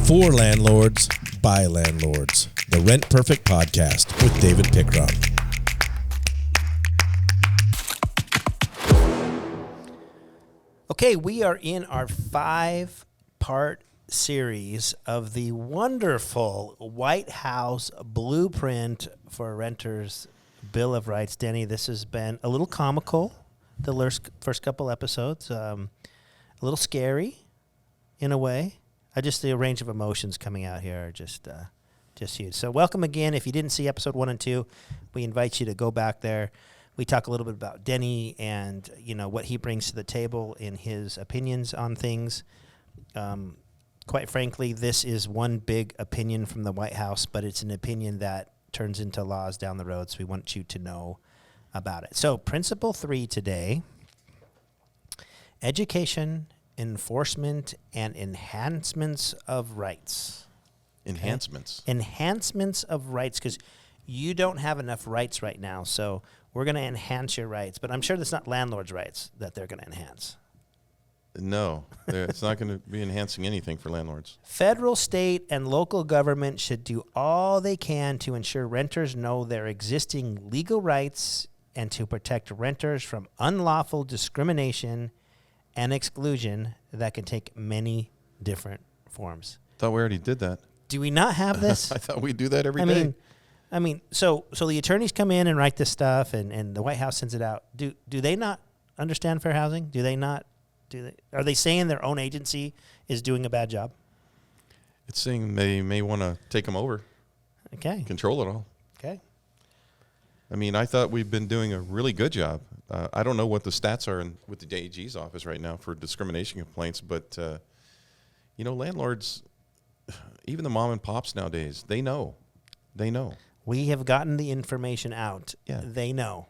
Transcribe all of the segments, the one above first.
For landlords, by landlords. The Rent Perfect Podcast with David Pickron. Okay, we are in our 5-part series of the wonderful White House Blueprint for Renters Bill of Rights. Denny, this has been a little comical, the first couple episodes, a little scary in a way. Just the range of emotions coming out here are just huge. So welcome again. If you didn't see episode 1 and 2, we invite you to go back there. We talk a little bit about Denny and, what he brings to the table in his opinions on things. Quite frankly, this is one big opinion from the White House, but it's an opinion that turns into laws down the road, so we want you to know about it. So Principle 3 today, education, enforcement, and enhancements of rights. Enhancements? Okay? Enhancements of rights, because you don't have enough rights right now, so we're going to enhance your rights. But I'm sure that's not landlords' rights that they're going to enhance. No, it's not going to be enhancing anything for landlords. Federal, state, and local government should do all they can to ensure renters know their existing legal rights and to protect renters from unlawful discrimination and exclusion that can take many different forms. Thought we already did that. Do we not have this? I thought we do that every day. I mean, so the attorneys come in and write this stuff, and the White House sends it out. Do they not understand fair housing? Are they saying their own agency is doing a bad job? It's saying they may want to take them over. Okay. Control it all. Okay. I mean, I thought we've been doing a really good job. I don't know what the stats are with the AG's office right now for discrimination complaints, but, landlords, even the mom and pops nowadays, they know. They know. We have gotten the information out. Yeah. They know.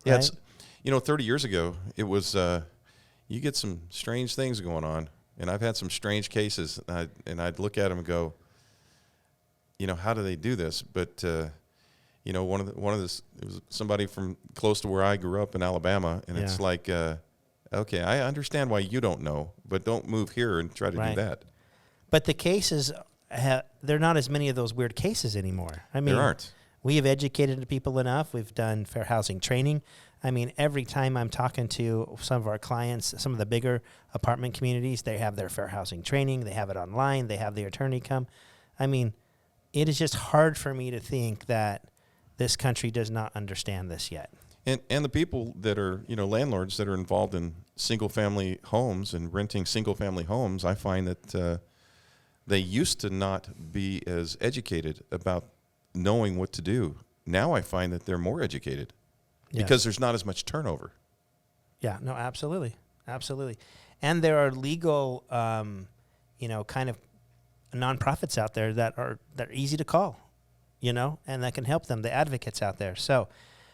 Yeah, right? It's, 30 years ago, it was, you get some strange things going on, and I've had some strange cases, and I'd look at them and go, how do they do this? But, one of this, it was somebody from close to where I grew up in Alabama, and it's like, okay, I understand why you don't know, but don't move here and try to do that. But the cases, there are not as many of those weird cases anymore. I mean, there aren't. We have educated people enough. We've done fair housing training. I mean, every time I'm talking to some of our clients, some of the bigger apartment communities, they have their fair housing training. They have it online. They have the attorney come. I mean, it is just hard for me to think that this country does not understand this yet. And the people that are, landlords that are involved in single-family homes and renting single-family homes, I find that they used to not be as educated about knowing what to do. Now I find that they're more educated because there's not as much turnover. Yeah, no, absolutely. Absolutely. And there are legal, kind of nonprofits out there that are easy to call. And that can help them, the advocates out there. So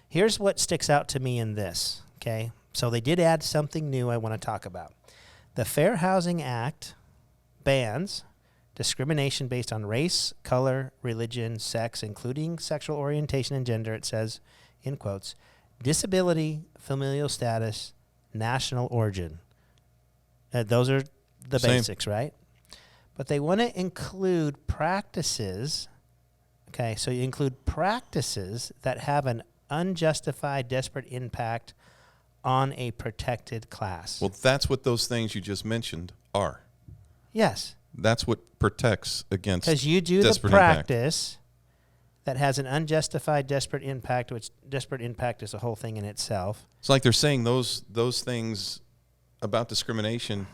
here's what sticks out to me in this, okay? So they did add something new I want to talk about. The Fair Housing Act bans discrimination based on race, color, religion, sex, including sexual orientation and gender, it says, in quotes, disability, familial status, national origin. Those are the basics, right? But they want to include practices. Okay, so you include practices that have an unjustified, desperate impact on a protected class. Well, that's what those things you just mentioned are. Yes. That's what protects against because you do the practice impact that has an unjustified, desperate impact, which desperate impact is a whole thing in itself. It's like they're saying those things about discrimination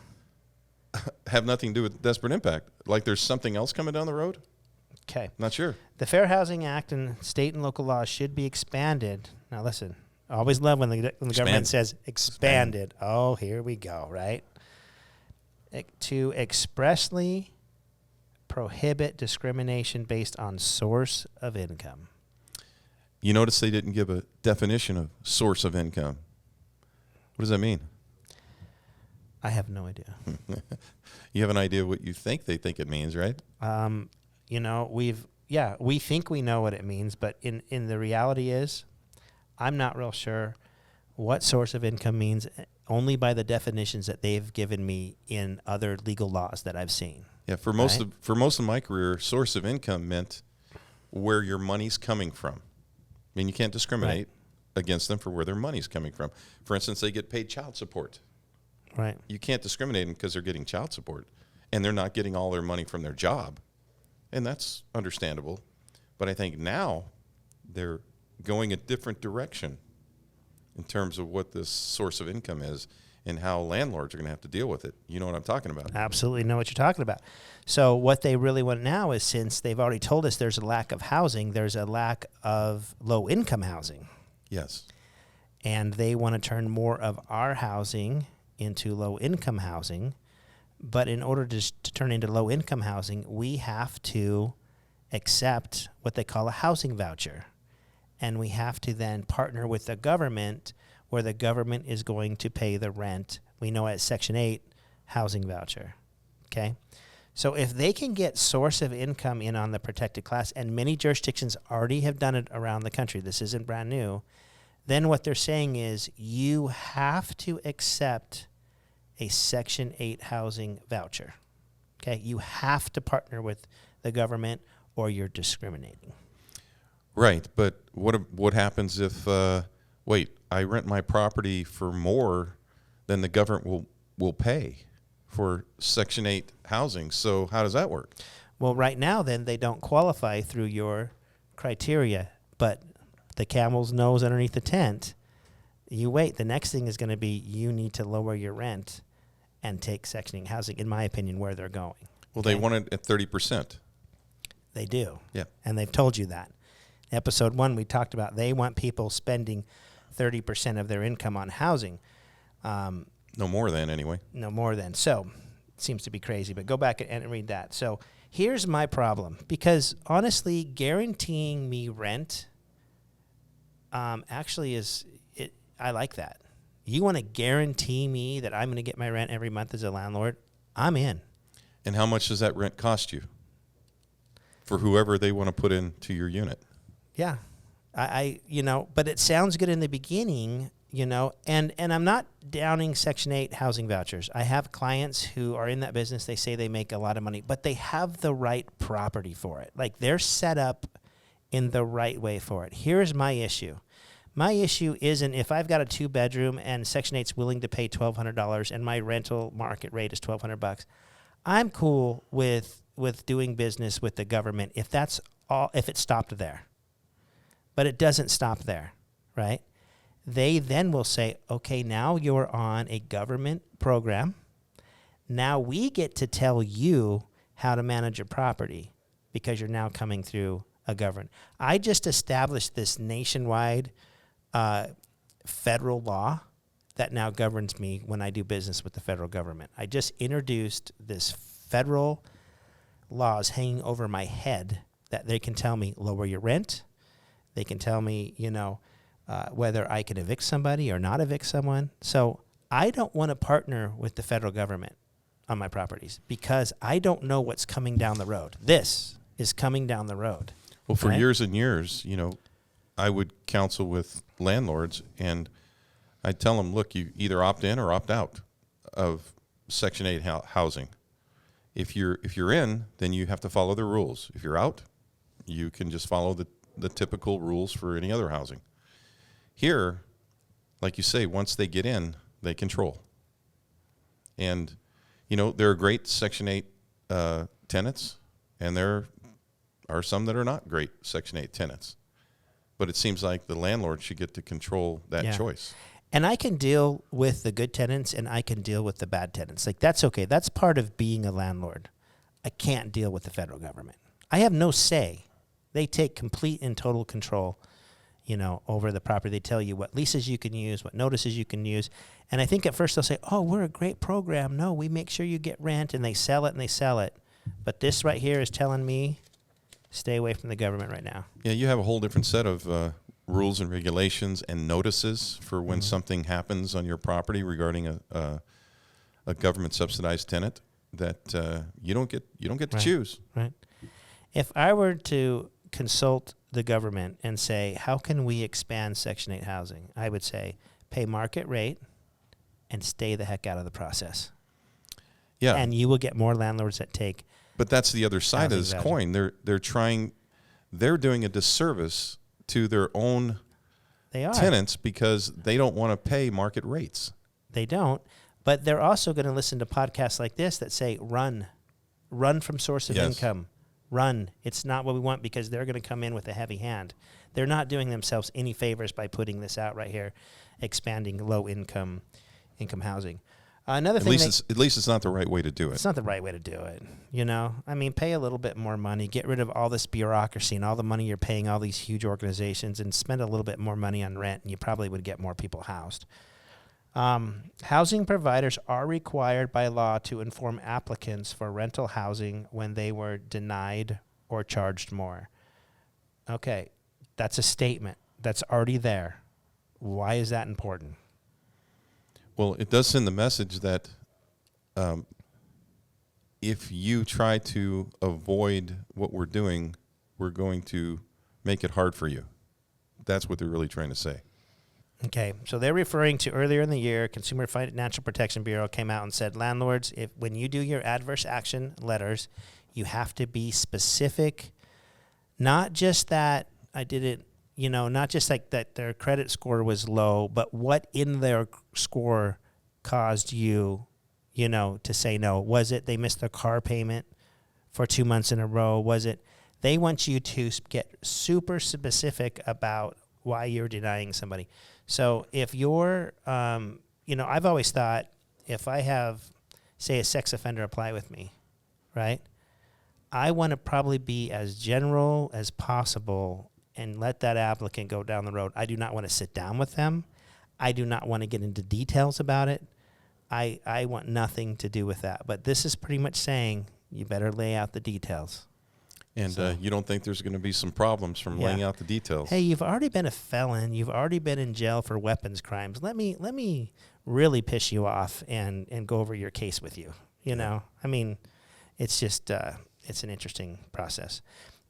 have nothing to do with desperate impact. Like there's something else coming down the road? Okay. Not sure. The Fair Housing Act and state and local laws should be expanded. Now, listen, I always love when the government says expanded. Oh, here we go, right? To expressly prohibit discrimination based on source of income. You notice they didn't give a definition of source of income. What does that mean? I have no idea. You have an idea what you think they think it means, right? We think we know what it means, but in the reality is, I'm not real sure what source of income means, only by the definitions that they've given me in other legal laws that I've seen. Yeah, for most of my career, source of income meant where your money's coming from. I mean, you can't discriminate against them for where their money's coming from. For instance, they get paid child support. Right. You can't discriminate them because they're getting child support, and they're not getting all their money from their job, and that's understandable. But I think now they're going a different direction in terms of what this source of income is and how landlords are going to have to deal with it. You know what I'm talking about? Absolutely know what you're talking about. So what they really want now is, since they've already told us there's a lack of housing, there's a lack of low-income housing. Yes. And they want to turn more of our housing into low-income housing. But in order to turn into low-income housing, we have to accept what they call a housing voucher. And we have to then partner with the government, where the government is going to pay the rent. We know as Section 8 housing voucher, okay? So if they can get source of income in on the protected class, and many jurisdictions already have done it around the country, this isn't brand new, then what they're saying is you have to accept a Section 8 housing voucher, okay? You have to partner with the government or you're discriminating. Right, but what happens if, I rent my property for more than the government will pay for Section 8 housing, so how does that work? Well, right now, then, they don't qualify through your criteria, but the camel's nose underneath the tent, you wait. The next thing is going to be you need to lower your rent and take Section 8 housing, in my opinion, where they're going. Well, they want it at 30%. They do. Yeah. And they've told you that. Episode 1, we talked about they want people spending 30% of their income on housing. No more than, anyway. No more than. So, it seems to be crazy, but go back and read that. So, here's my problem. Because, honestly, guaranteeing me rent actually is, I like that. You want to guarantee me that I'm going to get my rent every month as a landlord? I'm in. And how much does that rent cost you for whoever they want to put into your unit? Yeah. But it sounds good in the beginning, and I'm not downing Section 8 housing vouchers. I have clients who are in that business. They say they make a lot of money, but they have the right property for it. Like, they're set up in the right way for it. Here's my issue. My issue isn't if I've got a 2-bedroom and Section 8's willing to pay $1,200 and my rental market rate is $1,200. I'm cool with doing business with the government if that's all, if it stopped there. But it doesn't stop there, right? They then will say, okay, now you're on a government program. Now we get to tell you how to manage your property because you're now coming through a government. I just established this nationwide federal law that now governs me when I do business with the federal government. I just introduced this federal laws hanging over my head that they can tell me lower your rent. They can tell me, whether I can evict somebody or not evict someone. So I don't want to partner with the federal government on my properties because I don't know what's coming down the road. This is coming down the road. Well, for years and years, I would counsel with landlords, and I'd tell them, look, you either opt in or opt out of Section 8 housing. If you're in, then you have to follow the rules. If you're out, you can just follow the typical rules for any other housing. Here, like you say, once they get in, they control. And, there are great Section 8 tenants, and there are some that are not great Section 8 tenants. But it seems like the landlord should get to control that choice. And I can deal with the good tenants, and I can deal with the bad tenants. Like, that's okay. That's part of being a landlord. I can't deal with the federal government. I have no say. They take complete and total control, over the property. They tell you what leases you can use, what notices you can use. And I think at first they'll say, oh, we're a great program. No, we make sure you get rent, and they sell it. But this right here is telling me, stay away from the government right now. Yeah, you have a whole different set of rules and regulations and notices for when something happens on your property regarding a government subsidized tenant that you don't get to choose. Right. If I were to consult the government and say, how can we expand Section 8 housing? I would say, pay market rate and stay the heck out of the process. Yeah. And you will get more landlords that take But that's the other side of this Housing coin. They're doing a disservice to their own They are. tenants because they don't want to pay market rates. They don't. But they're also going to listen to podcasts like this that say, run from source of income. Run. It's not what we want, because they're going to come in with a heavy hand. They're not doing themselves any favors by putting this out right here, expanding low income housing. Another thing, at least it's not the right way to do it. It's not the right way to do it. I mean, pay a little bit more money, get rid of all this bureaucracy and all the money you're paying all these huge organizations, and spend a little bit more money on rent, and you probably would get more people housed. Housing providers are required by law to inform applicants for rental housing when they were denied or charged more. Okay, that's a statement that's already there. Why is that important? Well, it does send the message that if you try to avoid what we're doing, we're going to make it hard for you. That's what they're really trying to say. Okay, so they're referring to earlier in the year, Consumer Financial Protection Bureau came out and said, landlords, when you do your adverse action letters, you have to be specific, not just that I did it, not just like that their credit score was low, but what in their score caused you, to say no. Was it they missed their car payment for 2 months in a row? Was it they want you to get super specific about why you're denying somebody. So if you're, I've always thought if I have, say, a sex offender apply with me, right, I want to probably be as general as possible and let that applicant go down the road. I do not want to sit down with them. I do not want to get into details about it. I want nothing to do with that. But this is pretty much saying you better lay out the details. And you don't think there's going to be some problems from laying out the details? Hey, you've already been a felon. You've already been in jail for weapons crimes. Let me really piss you off and go over your case with you. I mean, it's just it's an interesting process.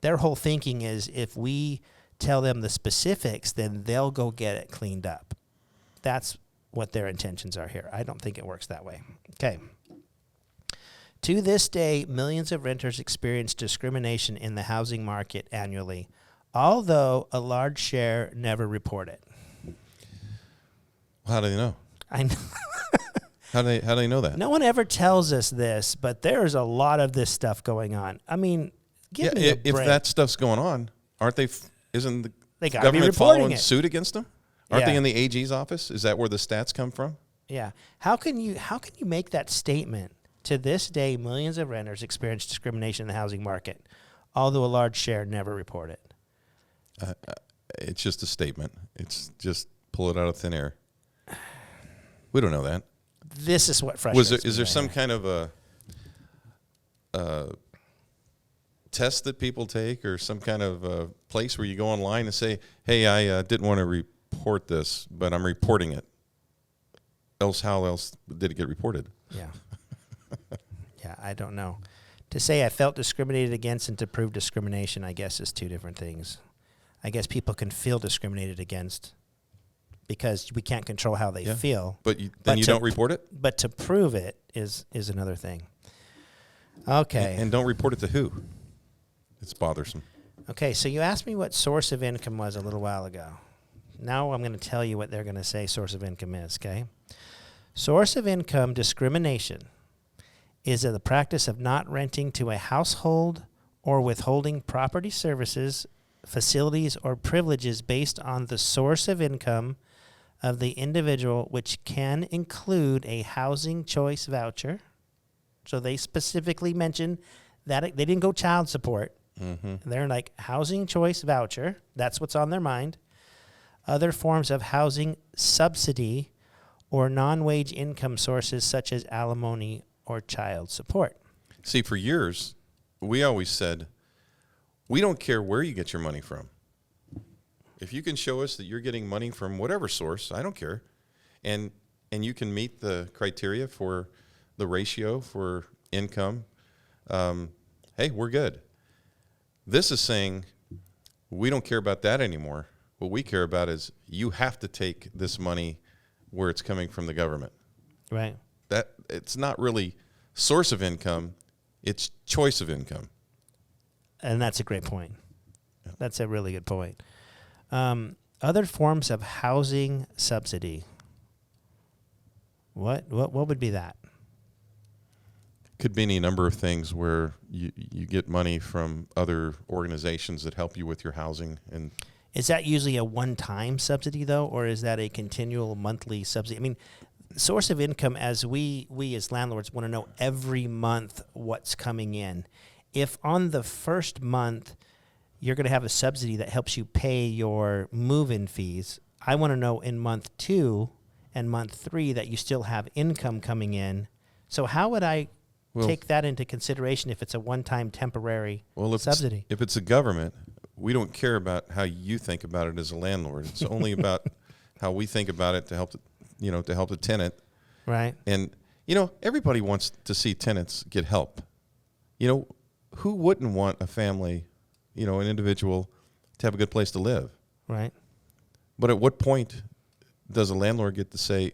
Their whole thinking is if we tell them the specifics, then they'll go get it cleaned up. That's what their intentions are here. I don't think it works that way. Okay. To this day, millions of renters experience discrimination in the housing market annually, although a large share never report it. How do they know? I know. How do they know that? No one ever tells us this, but there's a lot of this stuff going on. I mean, give me a break. If that stuff's going on, aren't they? Isn't the government following suit against them? Aren't they in the AG's office? Is that where the stats come from? Yeah. How can you make that statement? To this day, millions of renters experience discrimination in the housing market, although a large share never report it. It's just a statement. It's just pull it out of thin air. We don't know that. This is what frustrates me. Is there some kind of a test that people take, or some kind of place where you go online and say, hey, I didn't want to report this, but I'm reporting it. How else did it get reported? Yeah. Yeah, I don't know. To say I felt discriminated against and to prove discrimination, I guess, is two different things. I guess people can feel discriminated against because we can't control how they feel. But you don't report it? But to prove it is another thing. Okay. And don't report it to who? It's bothersome. Okay, so you asked me what source of income was a little while ago. Now I'm going to tell you what they're going to say source of income is, okay? Source of income discrimination is the practice of not renting to a household or withholding property services, facilities, or privileges based on the source of income of the individual, which can include a housing choice voucher. So they specifically mentioned that they didn't go child support. Mm-hmm. They're like housing choice voucher. That's what's on their mind. Other forms of housing subsidy or non-wage income sources such as alimony or child support. See, for years, we always said, we don't care where you get your money from. If you can show us that you're getting money from whatever source, I don't care. And you can meet the criteria for the ratio for income, hey, we're good. This is saying we don't care about that anymore. What we care about is you have to take this money where it's coming from the government. Right. That it's not really source of income. It's choice of income. And that's a great point. Yeah. That's a really good point. Other forms of housing subsidy. What would be that? Could be any number of things where you get money from other organizations that help you with your housing. And is that usually a one-time subsidy, though, or is that a continual monthly subsidy? I mean, source of income, as we as landlords want to know every month what's coming in. If on the first month you're going to have a subsidy that helps you pay your move-in fees, I want to know in month 2 and month 3 that you still have income coming in. So how would I take that into consideration if it's a one-time temporary subsidy? If it's a government, we don't care about how you think about it as a landlord. It's only about how we think about it to help the tenant. Right. And everybody wants to see tenants get help. Who wouldn't want a family, an individual, to have a good place to live? Right. But at what point does a landlord get to say,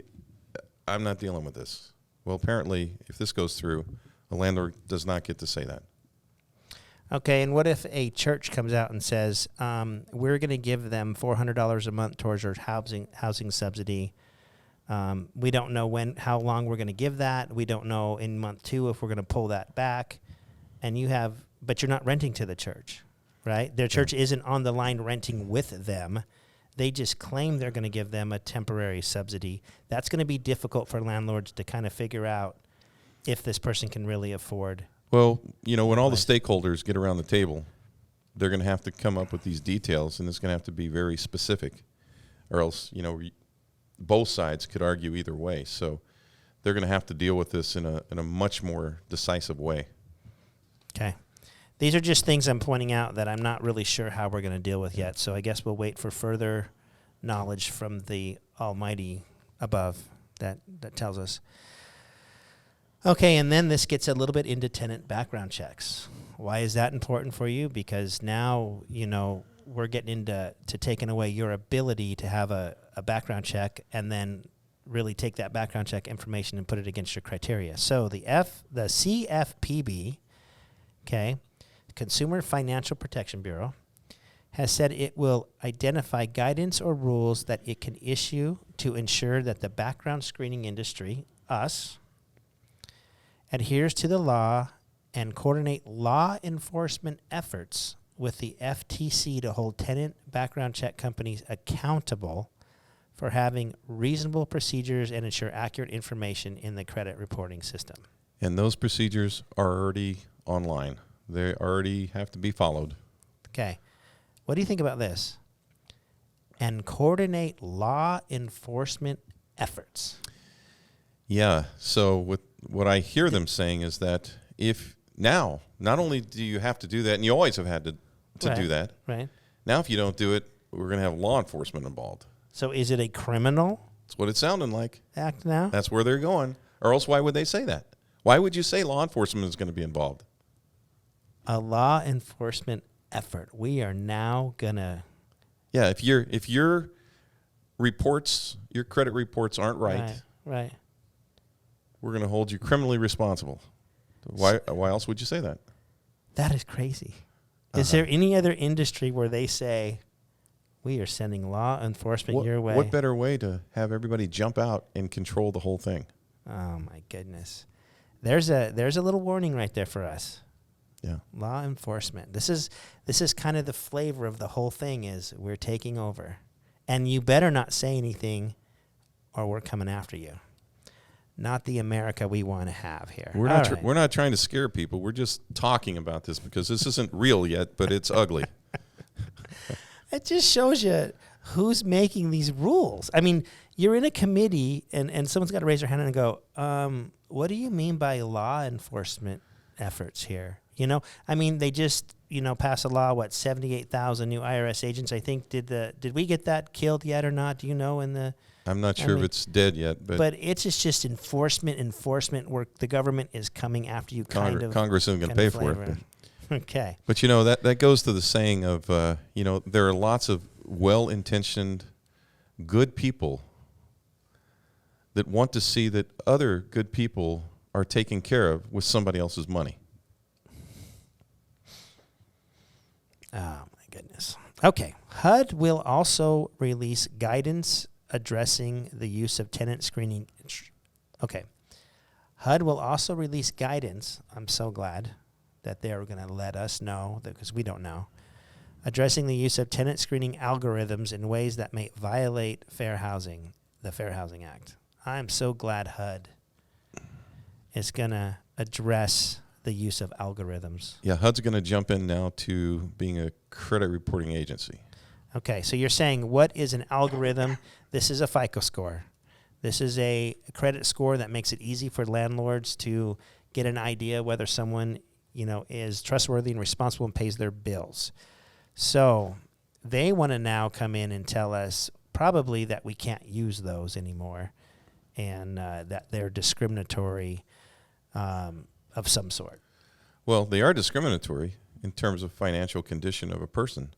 I'm not dealing with this? Well, apparently, if this goes through, a landlord does not get to say that. Okay, and what if a church comes out and says, we're going to give them $400 a month towards our housing subsidy. We don't know how long we're going to give that. We don't know in month 2 if we're going to pull that back. And but you're not renting to the church, right? Their church isn't on the line renting with them. They just claim they're going to give them a temporary subsidy. That's going to be difficult for landlords to kind of figure out if this person can really afford. Well, when all the stakeholders get around the table, they're going to have to come up with these details, and it's going to have to be very specific, or else, both sides could argue either way. So they're going to have to deal with this in a much more decisive way. Okay. These are just things I'm pointing out that I'm not really sure how we're going to deal with yet. So I guess we'll wait for further knowledge from the Almighty above that tells us. Okay, and then this gets a little bit into tenant background checks. Why is that important for you? Because now, we're getting into taking away your ability to have a background check and then really take that background check information and put it against your criteria. So the CFPB, okay, Consumer Financial Protection Bureau, has said it will identify guidance or rules that it can issue to ensure that the background screening industry, us, adheres to the law and coordinate law enforcement efforts with the FTC to hold tenant background check companies accountable for having reasonable procedures and ensure accurate information in the credit reporting system. And those procedures are already online. They already have to be followed. Okay. What do you think about this? And coordinate law enforcement efforts. Yeah. So what I hear them saying is that if now, not only do you have to do that, and you always have had to do that. Right. Now, if you don't do it, we're going to have law enforcement involved. So is it a criminal That's what it's sounding like. act now? That's where they're going. Or else why would they say that? Why would you say law enforcement is going to be involved? A law enforcement effort. We are now gonna. Yeah, if your reports, your credit reports aren't right, we're going to hold you criminally responsible. Why else would you say that? That is crazy. Is there any other industry where they say we are sending law enforcement your way? What better way to have everybody jump out and control the whole thing? Oh my goodness. There's a little warning right there for us. Yeah. Law enforcement. This is kind of the flavor of the whole thing is we're taking over. And you better not say anything or we're coming after you. Not the America we want to have here. We're not trying to scare people. We're just talking about this because this isn't real yet, but it's ugly. It just shows you who's making these rules. I mean, you're in a committee and someone's got to raise their hand and go, what do you mean by law enforcement efforts here? I mean, they just, passed a law, 78,000 new IRS agents, I think. Did we get that killed yet or not? Do you know I'm not sure if it's dead yet. But it's just enforcement where the government is coming after you Congress isn't going to pay for it. Okay. But, that goes to the saying of, there are lots of well-intentioned, good people that want to see that other good people are taken care of with somebody else's money. Oh, my goodness. Okay. HUD will also release guidance addressing the use of tenant screening. Okay. HUD will also release guidance. I'm so glad that they're going to let us know, because we don't know, addressing the use of tenant screening algorithms in ways that may violate the Fair Housing Act. I'm so glad HUD is going to address the use of algorithms. Yeah, HUD's going to jump in now to being a credit reporting agency. Okay, so you're saying, what is an algorithm? This is a FICO score. This is a credit score that makes it easy for landlords to get an idea whether someone, is trustworthy and responsible and pays their bills. So they want to now come in and tell us probably that we can't use those anymore, and that they're discriminatory of some sort. Well, they are discriminatory in terms of financial condition of a person.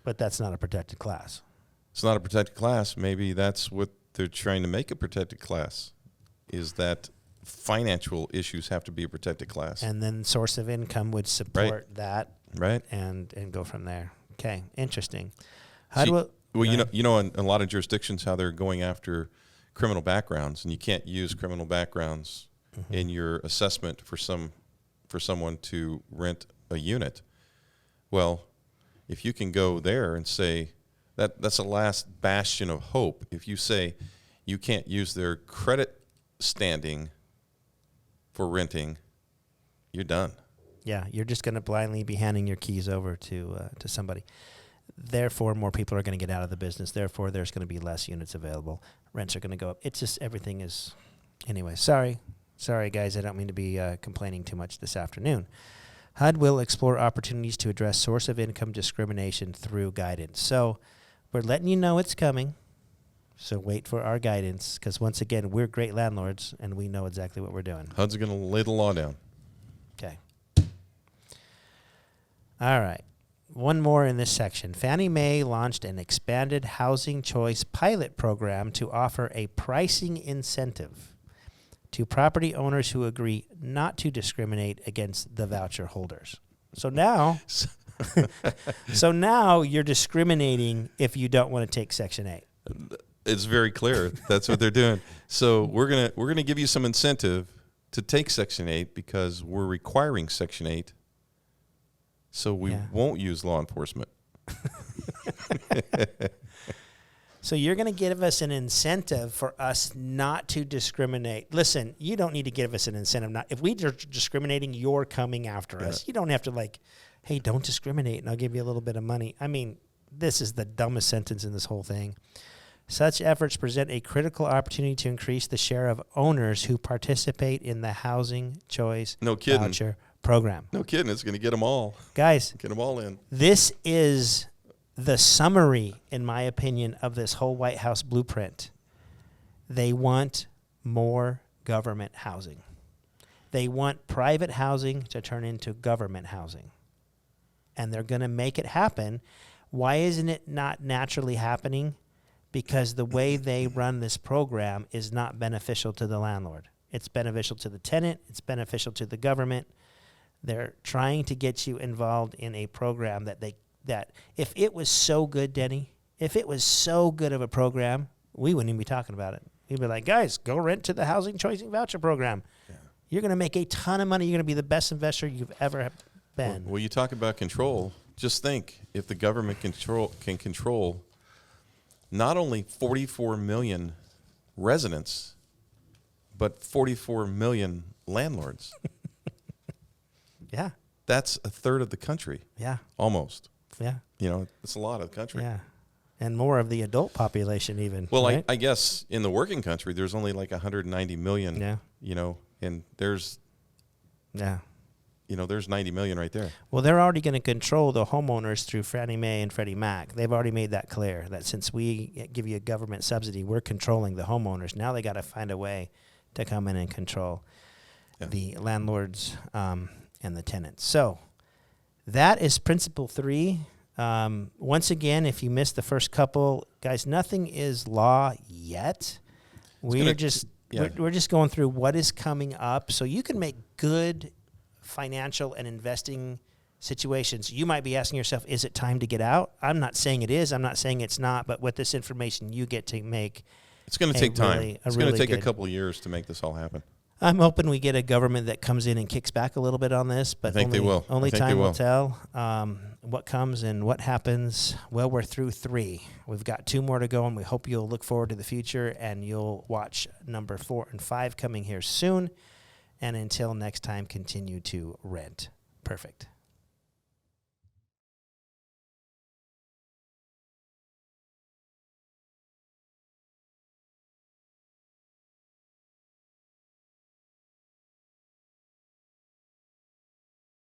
But that's not a protected class. It's not a protected class. Maybe that's what they're trying to make a protected class, is that financial issues have to be a protected class. And then source of income would support that. Right. And go from there. Okay, interesting. In a lot of jurisdictions how they're going after criminal backgrounds, and you can't use criminal backgrounds in your assessment for someone to rent a unit. Well, if you can go there and say that's the last bastion of hope. If you say you can't use their credit standing for renting, you're done. Yeah, you're just going to blindly be handing your keys over to somebody. Therefore, more people are going to get out of the business. Therefore, there's going to be less units available. Rents are going to go up. It's just everything is... Anyway, sorry, guys. I don't mean to be complaining too much this afternoon. HUD will explore opportunities to address source of income discrimination through guidance. So we're letting you know it's coming. So wait for our guidance, because once again, we're great landlords, and we know exactly what we're doing. HUD's going to lay the law down. Okay. All right. One more in this section. Fannie Mae launched an expanded housing choice pilot program to offer a pricing incentive to property owners who agree not to discriminate against the voucher holders. So now, you're discriminating if you don't want to take Section 8. It's very clear. That's what they're doing. So we're gonna give you some incentive to take Section 8 because we're requiring Section 8. So we won't use law enforcement. So you're going to give us an incentive for us not to discriminate. Listen, you don't need to give us an incentive. If we are discriminating, you're coming after us. You don't have to hey, don't discriminate, and I'll give you a little bit of money. I mean, this is the dumbest sentence in this whole thing. Such efforts present a critical opportunity to increase the share of owners who participate in the housing choice voucher program. No kidding. It's going to get them all. Guys. Get them all in. This is the summary, in my opinion, of this whole White House blueprint. They want more government housing. They want private housing to turn into government housing. And they're going to make it happen. Why isn't it not naturally happening? Because the way they run this program is not beneficial to the landlord. It's beneficial to the tenant. It's beneficial to the government. They're trying to get you involved in a program that if it was so good, Denny, if it was so good of a program, we wouldn't even be talking about it. We'd be like, guys, go rent to the housing choicing voucher program. Yeah. You're going to make a ton of money. You're going to be the best investor you've ever been. Well, you talk about control. Just think, if the government can control not only 44 million residents, but 44 million landlords. Yeah. That's a third of the country. Yeah. Almost. Yeah. It's a lot of the country. Yeah. And more of the adult population even. Well, right? I guess in the working country, there's only like 190 million, and there's 90 million right there. Well, they're already going to control the homeowners through Fannie Mae and Freddie Mac. They've already made that clear, that since we give you a government subsidy, we're controlling the homeowners. Now they got to find a way to come in and control the landlords and the tenants. So that is principle 3. Once again, if you missed the first couple, guys, nothing is law yet. We're just going through what is coming up, so you can make good financial and investing situations. You might be asking yourself, is it time to get out? I'm not saying it is. I'm not saying it's not. But with this information, you get to make. It's going to take time. It's going to take good. a couple of years to make this all happen. I'm hoping we get a government that comes in and kicks back a little bit on this, but I think they will. Only time will tell what comes and what happens. Well, we're through 3. We've got 2 more to go, and we hope you'll look forward to the future, and you'll watch number 4 and 5 coming here soon. And until next time, continue to rent perfect.